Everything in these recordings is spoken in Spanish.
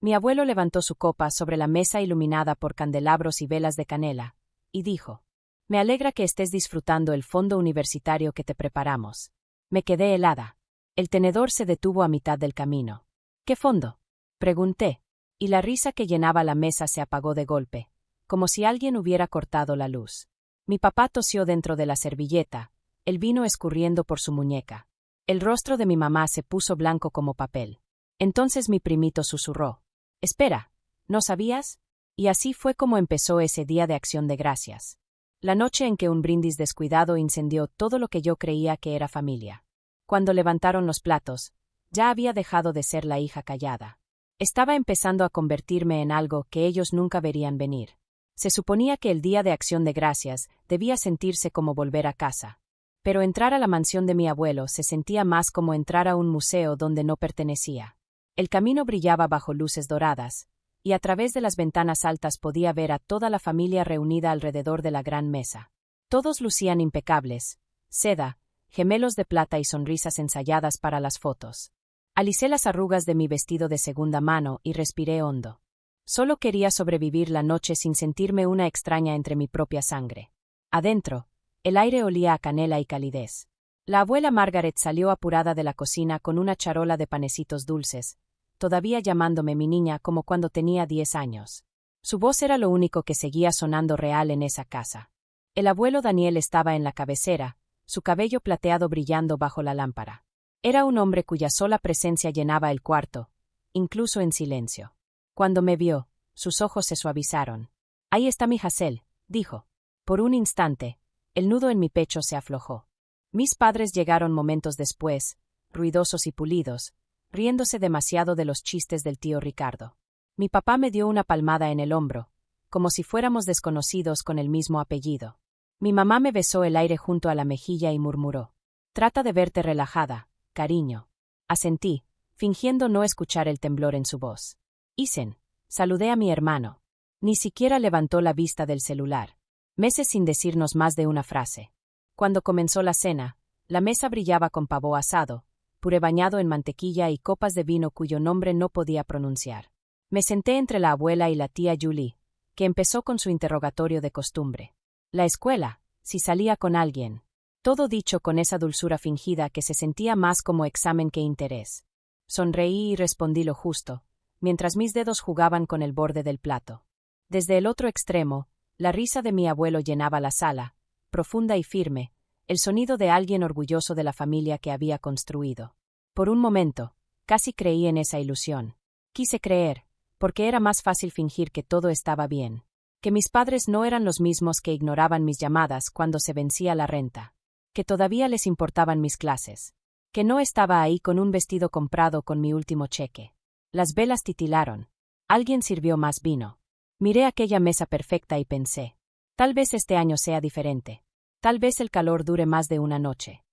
Mi abuelo levantó su copa sobre la mesa iluminada por candelabros y velas de canela, y dijo: «Me alegra que estés disfrutando el fondo universitario que te preparamos». Me quedé helada. El tenedor se detuvo a mitad del camino. «¿Qué fondo?», pregunté, y la risa que llenaba la mesa se apagó de golpe, como si alguien hubiera cortado la luz. Mi papá tosió dentro de la servilleta, el vino escurriendo por su muñeca. El rostro de mi mamá se puso blanco como papel. Entonces mi primito susurró: «Espera, ¿no sabías?». Y así fue como empezó ese día de Acción de Gracias. La noche en que un brindis descuidado incendió todo lo que yo creía que era familia. Cuando levantaron los platos, ya había dejado de ser la hija callada. Estaba empezando a convertirme en algo que ellos nunca verían venir. Se suponía que el día de Acción de Gracias debía sentirse como volver a casa. Pero entrar a la mansión de mi abuelo se sentía más como entrar a un museo donde no pertenecía. El camino brillaba bajo luces doradas, y a través de las ventanas altas podía ver a toda la familia reunida alrededor de la gran mesa. Todos lucían impecables: seda, gemelos de plata y sonrisas ensayadas para las fotos. Alicé las arrugas de mi vestido de segunda mano y respiré hondo. Solo quería sobrevivir la noche sin sentirme una extraña entre mi propia sangre. Adentro, el aire olía a canela y calidez. La abuela Margaret salió apurada de la cocina con una charola de panecitos dulces, todavía llamándome mi niña como cuando tenía 10 años. Su voz era lo único que seguía sonando real en esa casa. El abuelo Daniel estaba en la cabecera, su cabello plateado brillando bajo la lámpara. Era un hombre cuya sola presencia llenaba el cuarto, incluso en silencio. Cuando me vio, sus ojos se suavizaron. «Ahí está mi Hazel», dijo. Por un instante, el nudo en mi pecho se aflojó. Mis padres llegaron momentos después, ruidosos y pulidos, riéndose demasiado de los chistes del tío Ricardo. Mi papá me dio una palmada en el hombro, como si fuéramos desconocidos con el mismo apellido. Mi mamá me besó el aire junto a la mejilla y murmuró: «Trata de verte relajada, cariño». Asentí, fingiendo no escuchar el temblor en su voz. «Isen», saludé a mi hermano. Ni siquiera levantó la vista del celular. Meses sin decirnos más de una frase. Cuando comenzó la cena, la mesa brillaba con pavo asado, puré bañado en mantequilla y copas de vino cuyo nombre no podía pronunciar. Me senté entre la abuela y la tía Julie, que empezó con su interrogatorio de costumbre. La escuela, si salía con alguien. Todo dicho con esa dulzura fingida que se sentía más como examen que interés. Sonreí y respondí lo justo, mientras mis dedos jugaban con el borde del plato. Desde el otro extremo, la risa de mi abuelo llenaba la sala, profunda y firme, el sonido de alguien orgulloso de la familia que había construido. Por un momento, casi creí en esa ilusión. Quise creer, porque era más fácil fingir que todo estaba bien. Que mis padres no eran los mismos que ignoraban mis llamadas cuando se vencía la renta. Que todavía les importaban mis clases. Que no estaba ahí con un vestido comprado con mi último cheque. Las velas titilaron. Alguien sirvió más vino. Miré aquella mesa perfecta y pensé: tal vez este año sea diferente. Tal vez el calor dure más de una noche.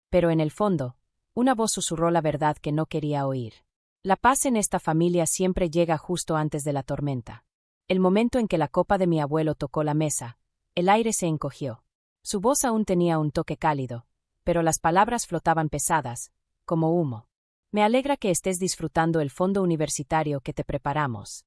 Pero en el fondo, una voz susurró la verdad que no quería oír. La paz en esta familia siempre llega justo antes de la tormenta. El momento en que la copa de mi abuelo tocó la mesa, el aire se encogió. Su voz aún tenía un toque cálido, pero las palabras flotaban pesadas, como humo. «Me alegra que estés disfrutando el fondo universitario que te preparamos».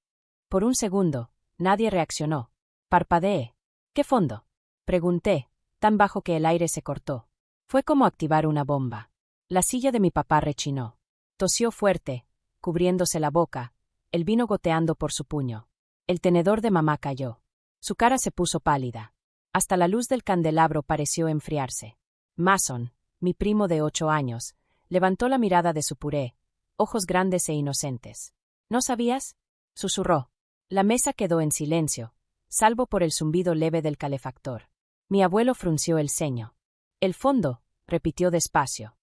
Por un segundo, nadie reaccionó. Parpadeé. «¿Qué fondo?», pregunté, tan bajo que el aire se cortó. Fue como activar una bomba. La silla de mi papá rechinó. Tosió fuerte, cubriéndose la boca, el vino goteando por su puño. El tenedor de mamá cayó. Su cara se puso pálida. Hasta la luz del candelabro pareció enfriarse. Mason, mi primo de 8 años, levantó la mirada de su puré, ojos grandes e inocentes. «¿No sabías?», susurró. La mesa quedó en silencio, salvo por el zumbido leve del calefactor. Mi abuelo frunció el ceño. «El fondo», repitió despacio.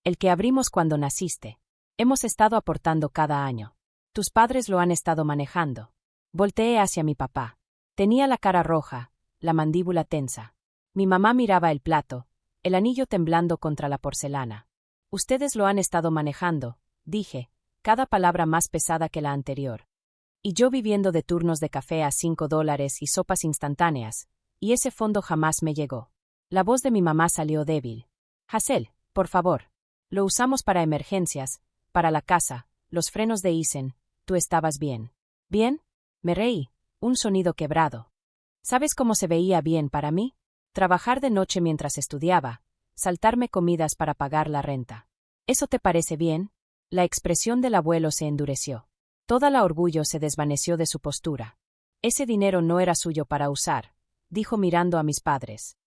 «El que abrimos cuando naciste. Hemos estado aportando cada año. Tus padres lo han estado manejando». Volteé hacia mi papá. Tenía la cara roja, la mandíbula tensa. Mi mamá miraba el plato, el anillo temblando contra la porcelana. «Ustedes lo han estado manejando», dije, cada palabra más pesada que la anterior. «Y yo viviendo de turnos de café a $5 y sopas instantáneas, y ese fondo jamás me llegó». La voz de mi mamá salió débil. «Hazel, por favor. Lo usamos para emergencias, para la casa, los frenos de Isen, tú estabas bien. ¿Bien? Me reí, un sonido quebrado. ¿Sabes cómo se veía bien para mí? Trabajar de noche mientras estudiaba, saltarme comidas para pagar la renta. ¿Eso te parece bien? La expresión del abuelo se endureció. Toda la orgullo se desvaneció de su postura. Ese dinero no era suyo para usar, dijo mirando a mis padres.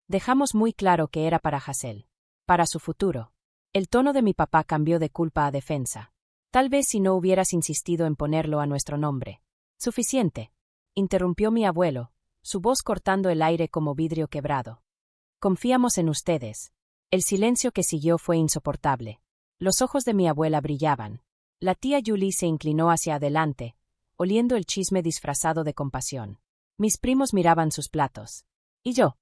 Dejamos muy claro que era para Hazel. Para su futuro. El tono de mi papá cambió de culpa a defensa. Tal vez si no hubieras insistido en ponerlo a nuestro nombre. Suficiente. Interrumpió mi abuelo, su voz cortando el aire como vidrio quebrado. Confiamos en ustedes. El silencio que siguió fue insoportable. Los ojos de mi abuela brillaban. La tía Julie se inclinó hacia adelante, oliendo el chisme disfrazado de compasión. Mis primos miraban sus platos. Y yo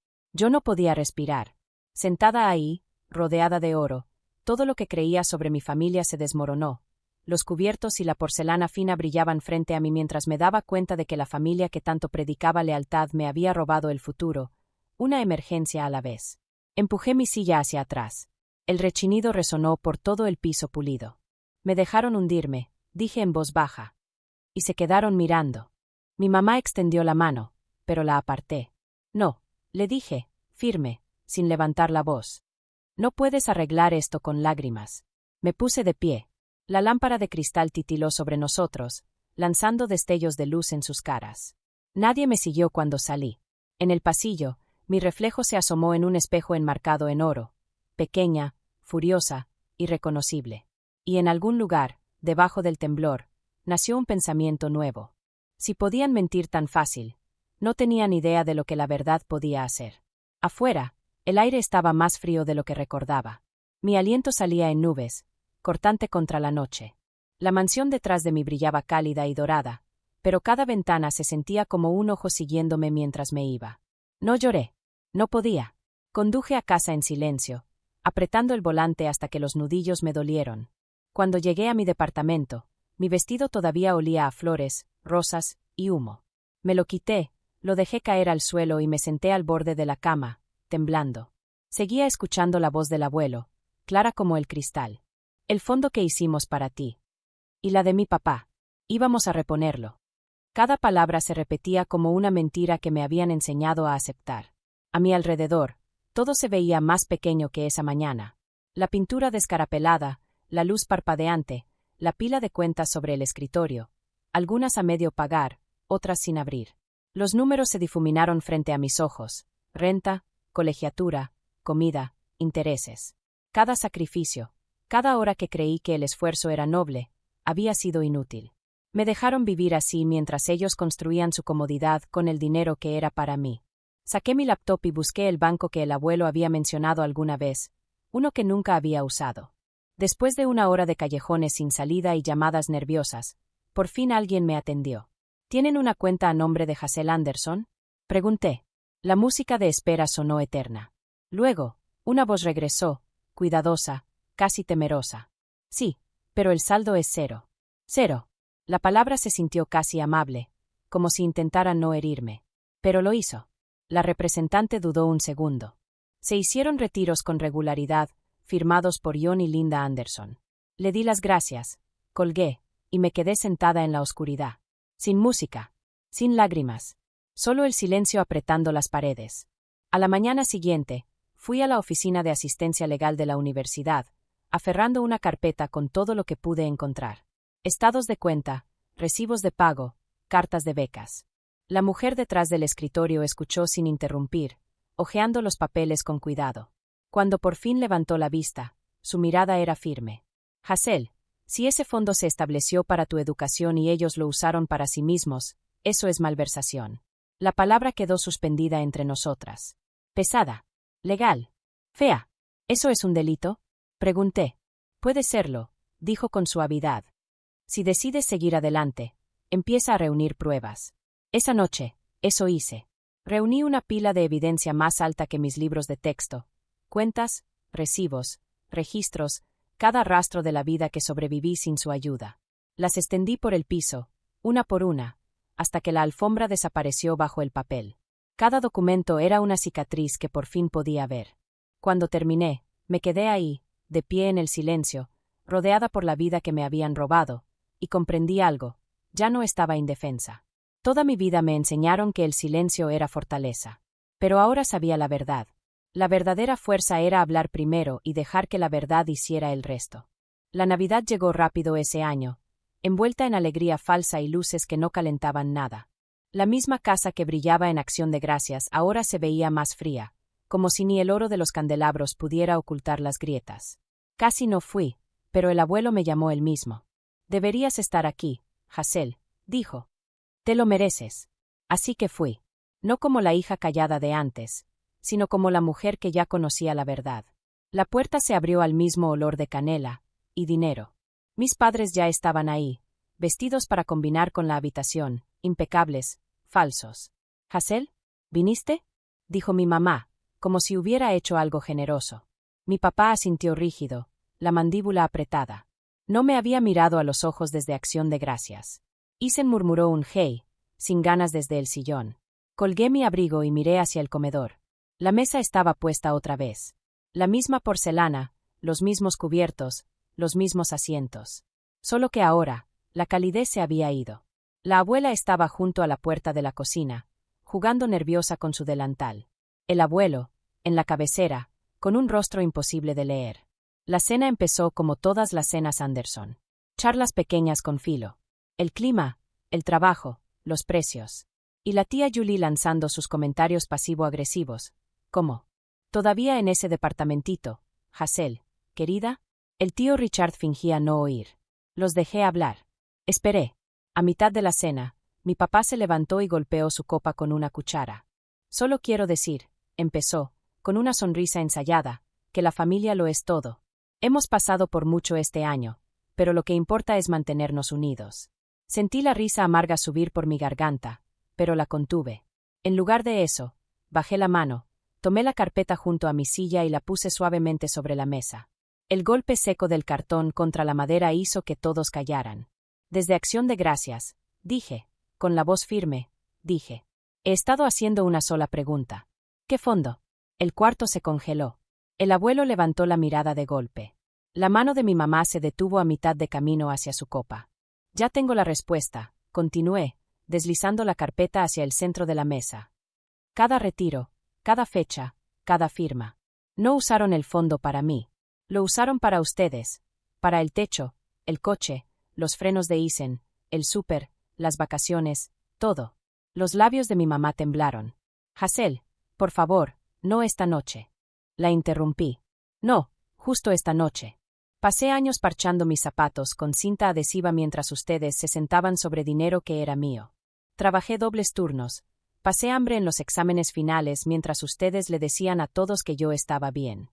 no podía respirar. Sentada ahí, rodeada de oro, todo lo que creía sobre mi familia se desmoronó. Los cubiertos y la porcelana fina brillaban frente a mí mientras me daba cuenta de que la familia que tanto predicaba lealtad me había robado el futuro, una emergencia a la vez. Empujé mi silla hacia atrás. El rechinido resonó por todo el piso pulido. Me dejaron hundirme, dije en voz baja. Y se quedaron mirando. Mi mamá extendió la mano, pero la aparté. No, le dije, firme, sin levantar la voz. No puedes arreglar esto con lágrimas. Me puse de pie. La lámpara de cristal titiló sobre nosotros, lanzando destellos de luz en sus caras. Nadie me siguió cuando salí. En el pasillo, mi reflejo se asomó en un espejo enmarcado en oro, pequeña, furiosa, irreconocible. Y en algún lugar, debajo del temblor, nació un pensamiento nuevo. Si podían mentir tan fácil, no tenían idea de lo que la verdad podía hacer. Afuera, el aire estaba más frío de lo que recordaba. Mi aliento salía en nubes, cortante contra la noche. La mansión detrás de mí brillaba cálida y dorada, pero cada ventana se sentía como un ojo siguiéndome mientras me iba. No lloré. No podía. Conduje a casa en silencio, apretando el volante hasta que los nudillos me dolieron. Cuando llegué a mi departamento, mi vestido todavía olía a flores, rosas y humo. Me lo quité, lo dejé caer al suelo y me senté al borde de la cama, temblando. Seguía escuchando la voz del abuelo, clara como el cristal. El fondo que hicimos para ti. Y la de mi papá. Íbamos a reponerlo. Cada palabra se repetía como una mentira que me habían enseñado a aceptar. A mi alrededor, todo se veía más pequeño que esa mañana. La pintura descarapelada, la luz parpadeante, la pila de cuentas sobre el escritorio, algunas a medio pagar, otras sin abrir. Los números se difuminaron frente a mis ojos: renta, colegiatura, comida, intereses. Cada sacrificio, cada hora que creí que el esfuerzo era noble, había sido inútil. Me dejaron vivir así mientras ellos construían su comodidad con el dinero que era para mí. Saqué mi laptop y busqué el banco que el abuelo había mencionado alguna vez, uno que nunca había usado. Después de una hora de callejones sin salida y llamadas nerviosas, por fin alguien me atendió. ¿Tienen una cuenta a nombre de Hazel Anderson?, pregunté. La música de espera sonó eterna. Luego, una voz regresó, cuidadosa, casi temerosa. Sí, pero el saldo es cero. Cero. La palabra se sintió casi amable, como si intentara no herirme. Pero lo hizo. La representante dudó un segundo. Se hicieron retiros con regularidad, firmados por John y Linda Anderson. Le di las gracias, colgué, y me quedé sentada en la oscuridad. Sin música, sin lágrimas, solo el silencio apretando las paredes. A la mañana siguiente, fui a la oficina de asistencia legal de la universidad, aferrando una carpeta con todo lo que pude encontrar. Estados de cuenta, recibos de pago, cartas de becas. La mujer detrás del escritorio escuchó sin interrumpir, hojeando los papeles con cuidado. Cuando por fin levantó la vista, su mirada era firme. Hazel, si ese fondo se estableció para tu educación y ellos lo usaron para sí mismos, eso es malversación. La palabra quedó suspendida entre nosotras. Pesada. Legal. Fea. ¿Eso es un delito?, pregunté. Puede serlo, dijo con suavidad. Si decides seguir adelante, empieza a reunir pruebas. Esa noche, eso hice. Reuní una pila de evidencia más alta que mis libros de texto. Cuentas, recibos, registros, cada rastro de la vida que sobreviví sin su ayuda. Las extendí por el piso, una por una, hasta que la alfombra desapareció bajo el papel. Cada documento era una cicatriz que por fin podía ver. Cuando terminé, me quedé ahí, de pie en el silencio, rodeada por la vida que me habían robado, y comprendí algo. Ya no estaba indefensa. Toda mi vida me enseñaron que el silencio era fortaleza. Pero ahora sabía la verdad. La verdadera fuerza era hablar primero y dejar que la verdad hiciera el resto. La Navidad llegó rápido ese año, envuelta en alegría falsa y luces que no calentaban nada. La misma casa que brillaba en acción de gracias ahora se veía más fría, como si ni el oro de los candelabros pudiera ocultar las grietas. Casi no fui, pero el abuelo me llamó él mismo. Deberías estar aquí, Hazel, dijo. Te lo mereces. Así que fui. No como la hija callada de antes, sino como la mujer que ya conocía la verdad. La puerta se abrió al mismo olor de canela y dinero. Mis padres ya estaban ahí, vestidos para combinar con la habitación, impecables, falsos. «¿Hazel? ¿Viniste?», dijo mi mamá, como si hubiera hecho algo generoso. Mi papá asintió rígido, la mandíbula apretada. No me había mirado a los ojos desde Acción de Gracias. Isen murmuró un hey, sin ganas desde el sillón. Colgué mi abrigo y miré hacia el comedor. La mesa estaba puesta otra vez. La misma porcelana, los mismos cubiertos, los mismos asientos. Solo que ahora, la calidez se había ido. La abuela estaba junto a la puerta de la cocina, jugando nerviosa con su delantal. El abuelo, en la cabecera, con un rostro imposible de leer. La cena empezó como todas las cenas Anderson. Charlas pequeñas con filo. El clima, el trabajo, los precios. Y la tía Julie lanzando sus comentarios pasivo-agresivos, como: «Todavía en ese departamentito, Hazel, querida». El tío Richard fingía no oír. Los dejé hablar. Esperé. A mitad de la cena, mi papá se levantó y golpeó su copa con una cuchara. «Solo quiero decir», empezó, con una sonrisa ensayada, «que la familia lo es todo. Hemos pasado por mucho este año, pero lo que importa es mantenernos unidos». Sentí la risa amarga subir por mi garganta, pero la contuve. En lugar de eso, bajé la mano, tomé la carpeta junto a mi silla y la puse suavemente sobre la mesa. El golpe seco del cartón contra la madera hizo que todos callaran. «Desde Acción de Gracias», dije, con la voz firme, dije. «He estado haciendo una sola pregunta. ¿Qué fondo?». El cuarto se congeló. El abuelo levantó la mirada de golpe. La mano de mi mamá se detuvo a mitad de camino hacia su copa. «Ya tengo la respuesta», continué, deslizando la carpeta hacia el centro de la mesa. «Cada retiro, cada fecha, cada firma. No usaron el fondo para mí. Lo usaron para ustedes, para el techo, el coche, los frenos de Isen, el súper, las vacaciones, todo». Los labios de mi mamá temblaron. «Hazel, por favor, no esta noche». La interrumpí. «No, justo esta noche. Pasé años parchando mis zapatos con cinta adhesiva mientras ustedes se sentaban sobre dinero que era mío. Trabajé dobles turnos. Pasé hambre en los exámenes finales mientras ustedes le decían a todos que yo estaba bien».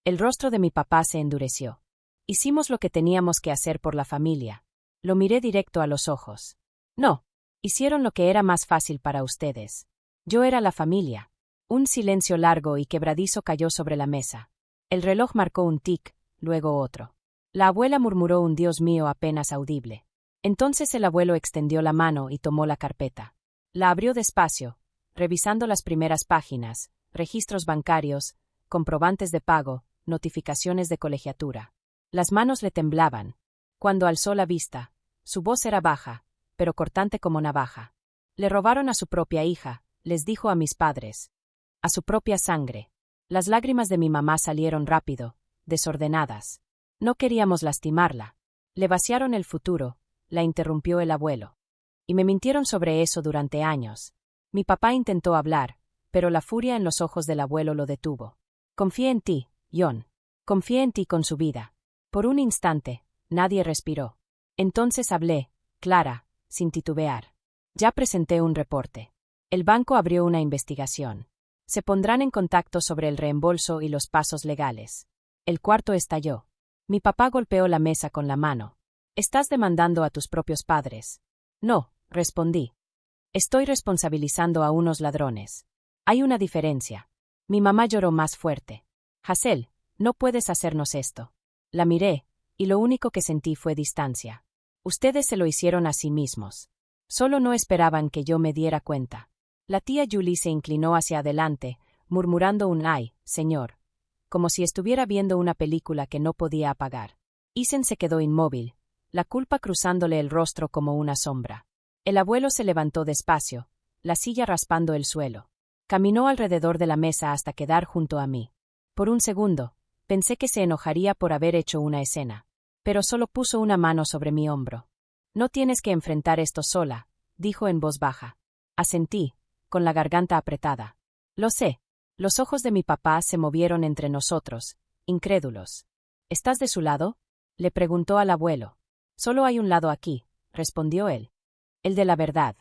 El rostro de mi papá se endureció. «Hicimos lo que teníamos que hacer por la familia». Lo miré directo a los ojos. «No, hicieron lo que era más fácil para ustedes. Yo era la familia». Un silencio largo y quebradizo cayó sobre la mesa. El reloj marcó un tic, luego otro. La abuela murmuró un «Dios mío» apenas audible. Entonces el abuelo extendió la mano y tomó la carpeta. La abrió despacio, revisando las primeras páginas, registros bancarios, comprobantes de pago, notificaciones de colegiatura. Las manos le temblaban. Cuando alzó la vista, su voz era baja, pero cortante como navaja. «Le robaron a su propia hija», les dijo a mis padres. «A su propia sangre». Las lágrimas de mi mamá salieron rápido, desordenadas. «No queríamos lastimarla. Le vaciaron el futuro», la interrumpió el abuelo. «Y me mintieron sobre eso durante años». Mi papá intentó hablar, pero la furia en los ojos del abuelo lo detuvo. «Confié en ti, John. Confié en ti con su vida». Por un instante, nadie respiró. Entonces hablé, clara, sin titubear. «Ya presenté un reporte. El banco abrió una investigación. Se pondrán en contacto sobre el reembolso y los pasos legales». El cuarto estalló. Mi papá golpeó la mesa con la mano. «Estás demandando a tus propios padres». «No», respondí. «Estoy responsabilizando a unos ladrones. Hay una diferencia». Mi mamá lloró más fuerte. «Hazel, no puedes hacernos esto». La miré, y lo único que sentí fue distancia. Ustedes se lo hicieron a sí mismos. Solo no esperaban que yo me diera cuenta. La tía Julie se inclinó hacia adelante, murmurando un «ay, señor», como si estuviera viendo una película que no podía apagar. Isen se quedó inmóvil, la culpa cruzándole el rostro como una sombra. El abuelo se levantó despacio, la silla raspando el suelo. Caminó alrededor de la mesa hasta quedar junto a mí. Por un segundo, pensé que se enojaría por haber hecho una escena. Pero solo puso una mano sobre mi hombro. No tienes que enfrentar esto sola, dijo en voz baja. Asentí, con la garganta apretada. Lo sé. Los ojos de mi papá se movieron entre nosotros, incrédulos. ¿Estás de su lado? Le preguntó al abuelo. Solo hay un lado aquí, respondió él. El de la verdad.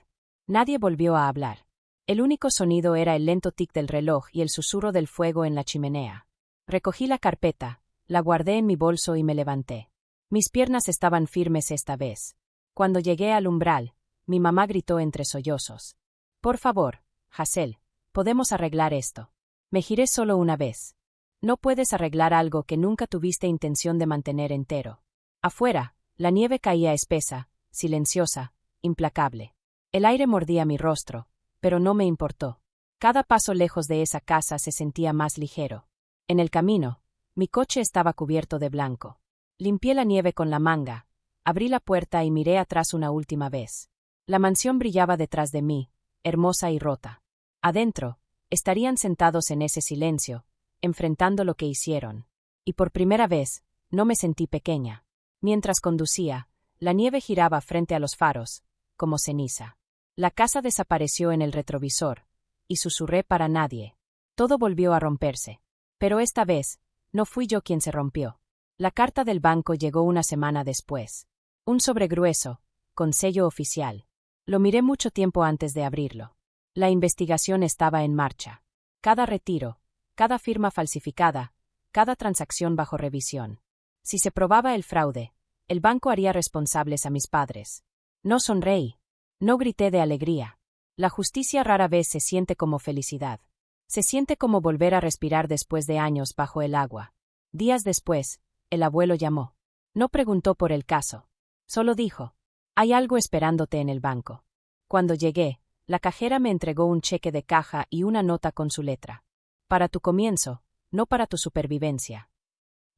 Nadie volvió a hablar. El único sonido era el lento tic del reloj y el susurro del fuego en la chimenea. Recogí la carpeta, la guardé en mi bolso y me levanté. Mis piernas estaban firmes esta vez. Cuando llegué al umbral, mi mamá gritó entre sollozos. Por favor, Hazel, podemos arreglar esto. Me giré solo una vez. No puedes arreglar algo que nunca tuviste intención de mantener entero. Afuera, la nieve caía espesa, silenciosa, implacable. El aire mordía mi rostro, pero no me importó. Cada paso lejos de esa casa se sentía más ligero. En el camino, mi coche estaba cubierto de blanco. Limpié la nieve con la manga, abrí la puerta y miré atrás una última vez. La mansión brillaba detrás de mí, hermosa y rota. Adentro, estarían sentados en ese silencio, enfrentando lo que hicieron. Y por primera vez, no me sentí pequeña. Mientras conducía, la nieve giraba frente a los faros, como ceniza. La casa desapareció en el retrovisor, y susurré para nadie. Todo volvió a romperse. Pero esta vez, no fui yo quien se rompió. La carta del banco llegó una semana después. Un sobre grueso, con sello oficial. Lo miré mucho tiempo antes de abrirlo. La investigación estaba en marcha. Cada retiro, cada firma falsificada, cada transacción bajo revisión. Si se probaba el fraude, el banco haría responsables a mis padres. No sonreí. No grité de alegría. La justicia rara vez se siente como felicidad. Se siente como volver a respirar después de años bajo el agua. Días después, el abuelo llamó. No preguntó por el caso. Solo dijo, hay algo esperándote en el banco. Cuando llegué, la cajera me entregó un cheque de caja y una nota con su letra. Para tu comienzo, no para tu supervivencia.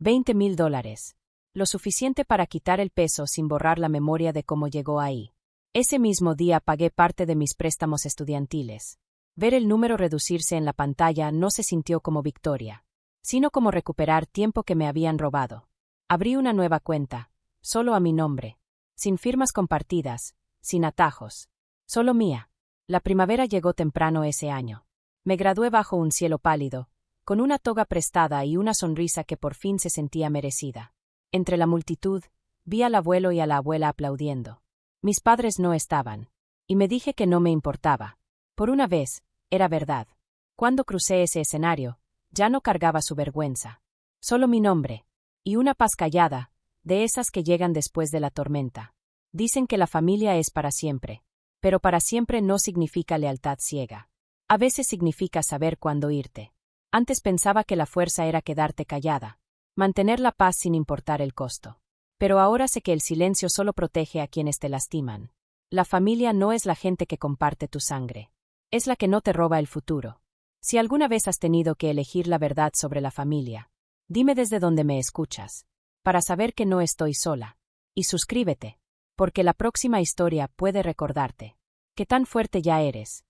$20,000. Lo suficiente para quitar el peso sin borrar la memoria de cómo llegó ahí. Ese mismo día pagué parte de mis préstamos estudiantiles. Ver el número reducirse en la pantalla no se sintió como victoria, sino como recuperar tiempo que me habían robado. Abrí una nueva cuenta, solo a mi nombre, sin firmas compartidas, sin atajos, solo mía. La primavera llegó temprano ese año. Me gradué bajo un cielo pálido, con una toga prestada y una sonrisa que por fin se sentía merecida. Entre la multitud, vi al abuelo y a la abuela aplaudiendo. Mis padres no estaban. Y me dije que no me importaba. Por una vez, era verdad. Cuando crucé ese escenario, ya no cargaba su vergüenza. Solo mi nombre. Y una paz callada, de esas que llegan después de la tormenta. Dicen que la familia es para siempre. Pero para siempre no significa lealtad ciega. A veces significa saber cuándo irte. Antes pensaba que la fuerza era quedarte callada. Mantener la paz sin importar el costo. Pero ahora sé que el silencio solo protege a quienes te lastiman. La familia no es la gente que comparte tu sangre. Es la que no te roba el futuro. Si alguna vez has tenido que elegir la verdad sobre la familia, dime desde dónde me escuchas, para saber que no estoy sola. Y suscríbete, porque la próxima historia puede recordarte que tan fuerte ya eres,